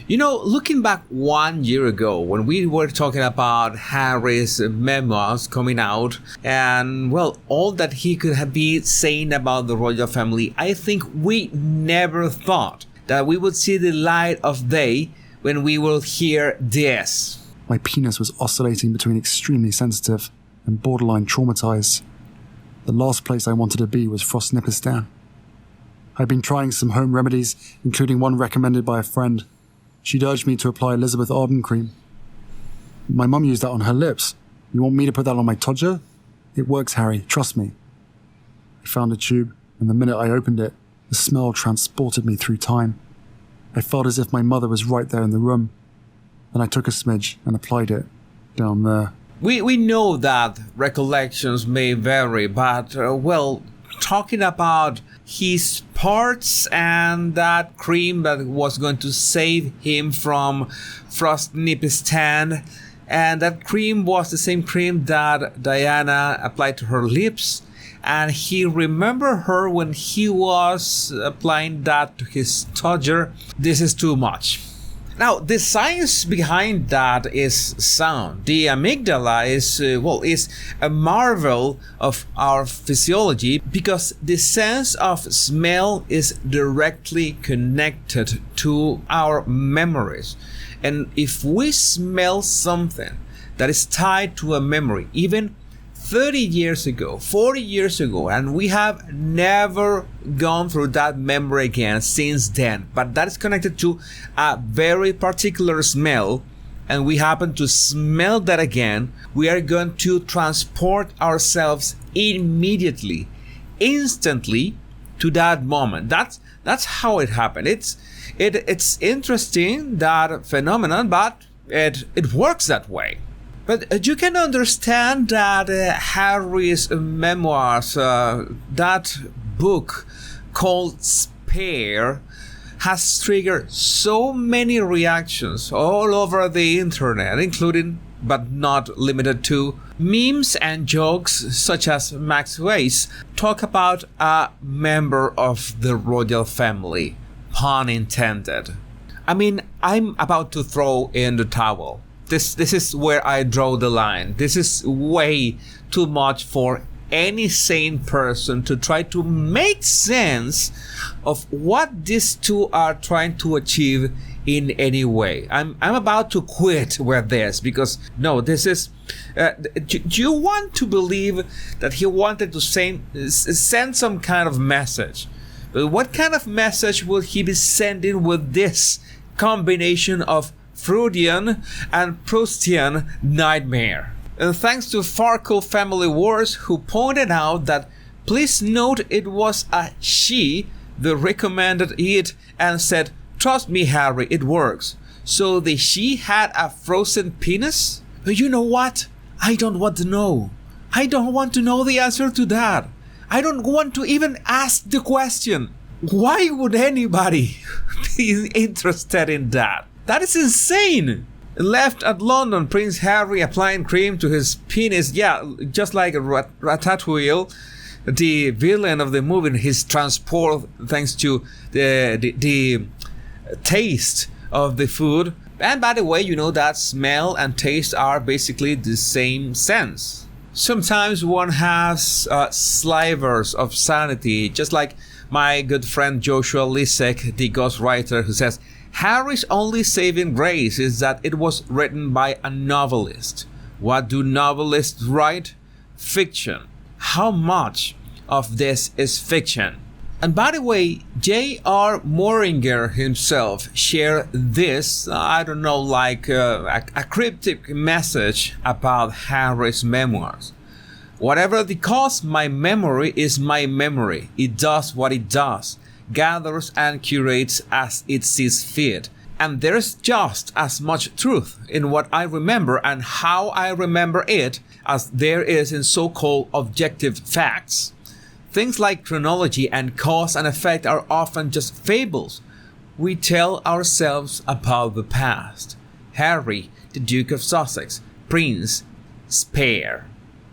You know, looking back 1 year ago when we were talking about Harry's memoirs coming out and, well, all that he could have been saying about the royal family, I think we never thought that we would see the light of day when we will hear this. My penis was oscillating between extremely sensitive and borderline traumatized. The last place I wanted to be was Frostnipistan. I'd been trying some home remedies, including one recommended by a friend. She'd urged me to apply Elizabeth Arden cream. My mum used that on her lips. You want me to put that on my todger? It works, Harry, trust me. I found a tube, and the minute I opened it, the smell transported me through time. I felt as if my mother was right there in the room. Then I took a smidge and applied it down there. We know that recollections may vary, but, talking about his parts and that cream that was going to save him from Frostnipistan, and that cream was the same cream that Diana applied to her lips, and he remembered her when he was applying that to his todger. This is too much. Now, the science behind that is sound. The amygdala is a marvel of our physiology because the sense of smell is directly connected to our memories. And if we smell something that is tied to a memory, even 30 years ago, 40 years ago, and we have never gone through that memory again since then, but that is connected to a very particular smell, and we happen to smell that again, we are going to transport ourselves immediately, instantly to that moment. That's how it happened. It's interesting, that phenomenon, but it works that way. But you can understand that Harry's memoirs, that book called Spare, has triggered so many reactions all over the internet, including, but not limited to, memes and jokes such as Max Weiss talk about a member of the royal family, pun intended. I mean, I'm about to throw in the towel. This is where I draw the line. This is way too much for any sane person to try to make sense of what these two are trying to achieve in any way. I'm about to quit with this because no, this is. Do you want to believe that he wanted to send some kind of message? But what kind of message will he be sending with this combination of Freudian and Proustian nightmare? And thanks to Farkle Family Wars, who pointed out that please note it was a she that recommended it and said, trust me, Harry, it works. So the she had a frozen penis? But you know what? I don't want to know. I don't want to know the answer to that. I don't want to even ask the question. Why would anybody be interested in that? That is insane. Left at London, Prince Harry applying cream to his penis. Yeah, just like Ratatouille, the villain of the movie, his transport thanks to the taste of the food. And by the way, you know that smell and taste are basically the same sense. Sometimes one has slivers of sanity, just like my good friend Joshua Lisek, the ghostwriter, who says, Harry's only saving grace is that it was written by a novelist. What do novelists write? Fiction. How much of this is fiction? And by the way, J.R. Moringer himself shared this, I don't know, like a cryptic message about Harry's memoirs. Whatever the cause, my memory is my memory. It does what it does, gathers and curates as it sees fit. And there's just as much truth in what I remember and how I remember it as there is in so-called objective facts. Things like chronology and cause and effect are often just fables we tell ourselves about the past. Harry, the Duke of Sussex, Prince Spare.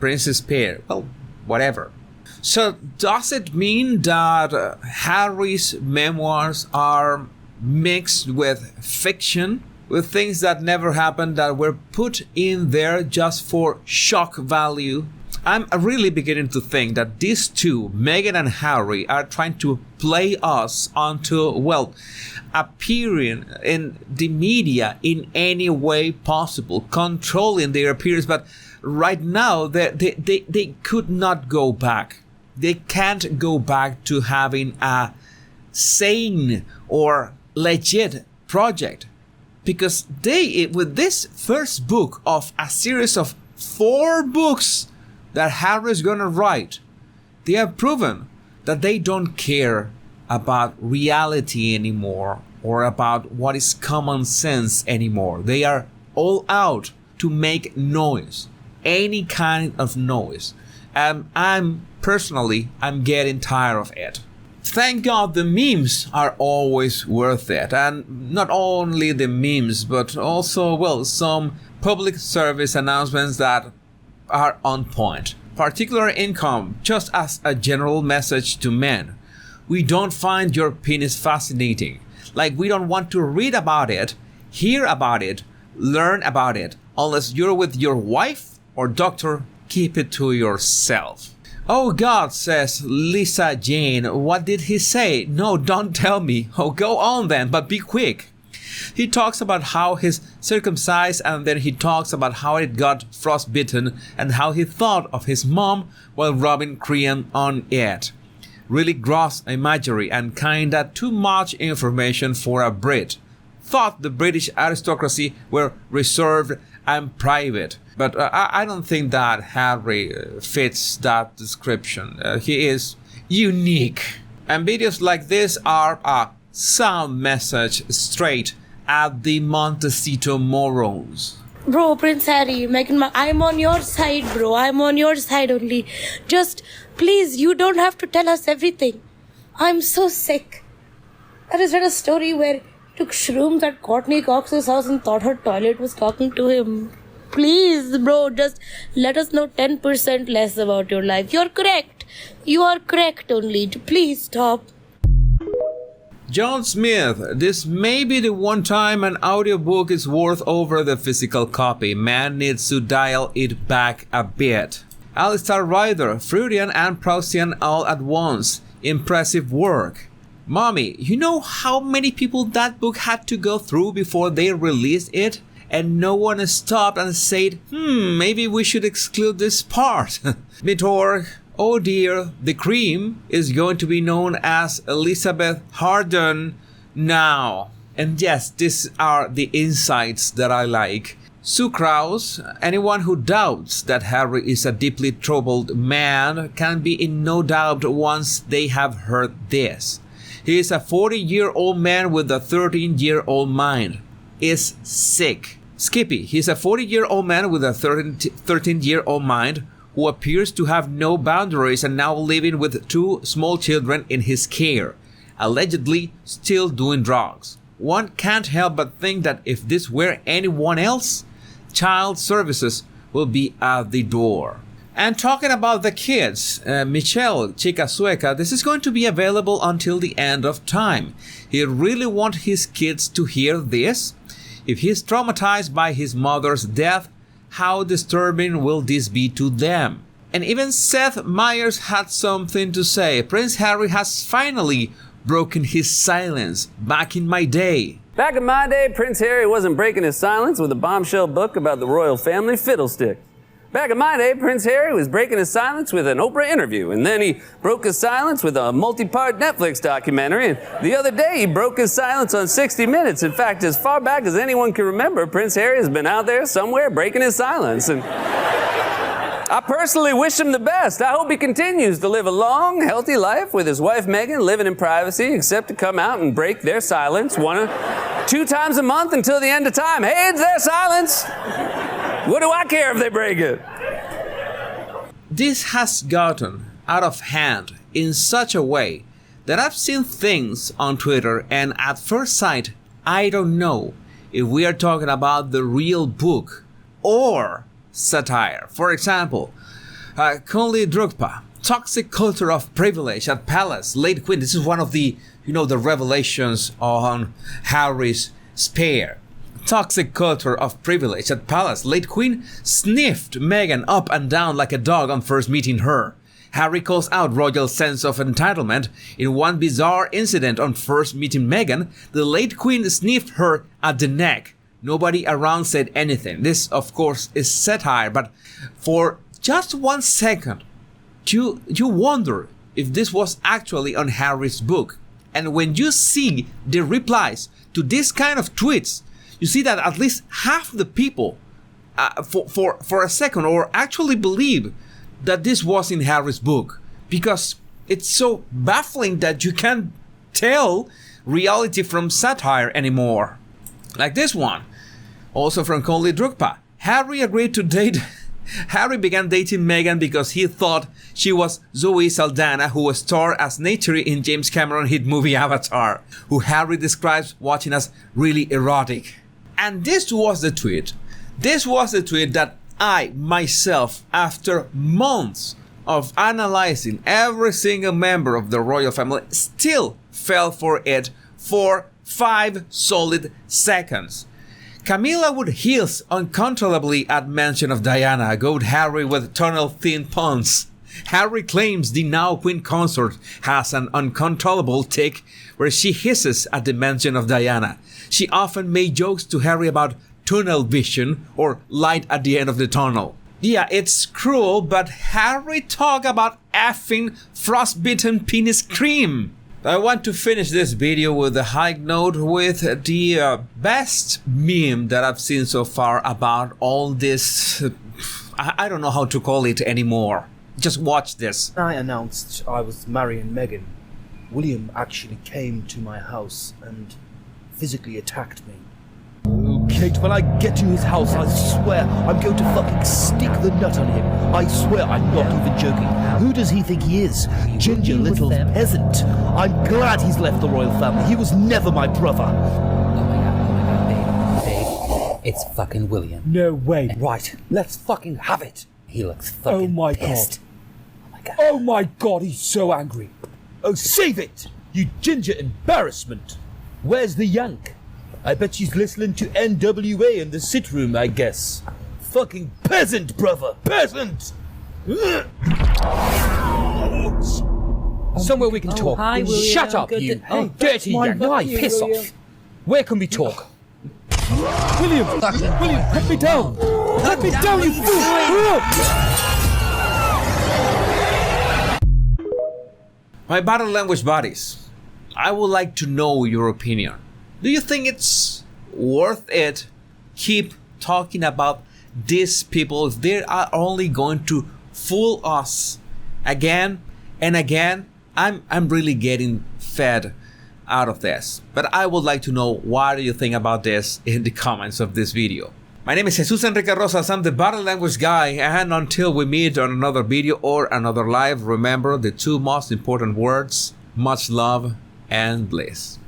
Princess Spare, well, whatever. So does it mean that Harry's memoirs are mixed with fiction, with things that never happened that were put in there just for shock value. I'm really beginning to think that these two, Meghan and Harry, are trying to play us onto, well, appearing in the media in any way possible, controlling their appearance. But right now, they could not go back. They can't go back to having a sane or legit project. Because they, with this first book of a series of 4 books that Harry's gonna write, they have proven that they don't care about reality anymore or about what is common sense anymore. They are all out to make noise, any kind of noise. And I'm getting tired of it. Thank God the memes are always worth it. And not only the memes, but also, well, some public service announcements that are on point. Particular income, just as a general message to men. We don't find your penis fascinating. Like, we don't want to read about it, hear about it, learn about it. Unless you're with your wife or doctor, keep it to yourself. Oh God, says Lisa Jane. What did he say? No, don't tell me. Oh, go on then, but be quick. He talks about how he's circumcised, and then he talks about how it got frostbitten and how he thought of his mom while rubbing cream on it. Really gross imagery and kinda too much information for a Brit. Thought the British aristocracy were reserved and private. But I don't think that Harry fits that description. He is unique. And videos like this are a sound message straight at the Montecito morons. Bro, Prince Harry, Meghan, I'm on your side, bro. I'm on your side only. Just, please, you don't have to tell us everything. I'm so sick. I just read a story where he took shrooms at Courtney Cox's house and thought her toilet was talking to him. Please, bro, just let us know 10% less about your life. You're correct. You are correct only. Please stop. John Smith, this may be the one time an audiobook is worth over the physical copy. Man needs to dial it back a bit. Alistair Ryder, Freudian and Proustian all at once. Impressive work. Mommy, you know how many people that book had to go through before they released it? And no one stopped and said, maybe we should exclude this part. Mitorg, oh dear, the cream is going to be known as Elizabeth Harden now. And yes, these are the insights that I like. Sue Krause, anyone who doubts that Harry is a deeply troubled man can be in no doubt once they have heard this. He is a 40-year-old man with a 13-year-old mind. Is sick. Skippy, he's a 40-year-old man with a 13-year-old mind who appears to have no boundaries and now living with 2 small children in his care, allegedly still doing drugs. One can't help but think that if this were anyone else, child services will be at the door. And talking about the kids, Michelle, Chica Sueca, this is going to be available until the end of time. He really wants his kids to hear this? If he's traumatized by his mother's death, how disturbing will this be to them? And even Seth Meyers had something to say. Prince Harry has finally broken his silence. Back in my day. Back in my day, Prince Harry wasn't breaking his silence with a bombshell book about the royal family fiddlestick. Back in my day, Prince Harry was breaking his silence with an Oprah interview, and then he broke his silence with a multi-part Netflix documentary, and the other day he broke his silence on 60 Minutes. In fact, as far back as anyone can remember, Prince Harry has been out there somewhere breaking his silence, and I personally wish him the best. I hope he continues to live a long, healthy life with his wife Meghan, living in privacy, except to come out and break their silence 2 times a month until the end of time. Hey, it's their silence. What do I care if they break it? This has gotten out of hand in such a way that I've seen things on Twitter, and at first sight, I don't know if we are talking about the real book or satire. For example, Kunli Drukpa, toxic culture of privilege at Palace. Late Queen, this is one of the, the revelations on Harry's spare. Toxic culture of privilege at Palace. Late Queen sniffed Meghan up and down like a dog on first meeting her. Harry calls out royal sense of entitlement. In one bizarre incident on first meeting Meghan, the late Queen sniffed her at the neck. Nobody around said anything. This, of course, is satire, but for just 1 second, you wonder if this was actually on Harry's book. And when you see the replies to this kind of tweets, you see that at least half the people, for a second, or actually believe that this was in Harry's book, because it's so baffling that you can't tell reality from satire anymore. Like this one, also from Conley Drukpa. Harry began dating Meghan because he thought she was Zoe Saldana, who was starred as Neytiri in James Cameron's hit movie Avatar, who Harry describes watching as really erotic. And this was the tweet. This was the tweet that I, myself, after months of analyzing every single member of the royal family, still fell for it for 5 solid seconds. Camilla would hiss uncontrollably at mention of Diana, goad Harry with tunnel-thin puns. Harry claims the now Queen Consort has an uncontrollable tic where she hisses at the mention of Diana. She often made jokes to Harry about tunnel vision or light at the end of the tunnel. Yeah, it's cruel, but Harry talk about effing frostbitten penis cream. I want to finish this video with a high note with the best meme that I've seen so far about all this. I don't know how to call it anymore. Just watch this. I announced I was marrying Meghan. William actually came to my house and physically attacked me. Oh, Kate, when I get to his house, I swear I'm going to fucking stick the nut on him. I swear I'm not even joking. Who does he think he is? Ginger little peasant. I'm glad he's left the royal family. He was never my brother. Oh my god, babe. It's fucking William. No way. Right, let's fucking have it. He looks fucking pissed. Oh my god. Oh my god, he's so angry. Oh, save it! You ginger embarrassment. Where's the yank? I bet she's listening to NWA in the sit room, I guess. Fucking peasant, brother! Peasant! Somewhere we can talk. Hi, William. Shut up, Good you to- dirty yank. Why? Piss William. off. Where can we talk? William, put me down. Put me down, you fool! My body language buddies, I would like to know your opinion. Do you think it's worth it keep talking about these people if they are only going to fool us again and again? I'm really getting fed out of this. But I would like to know what do you think about this in the comments of this video. My name is Jesus Enrique Rosas. I'm the body language guy, and until we meet on another video or another live, remember the 2 most important words: much love and bliss.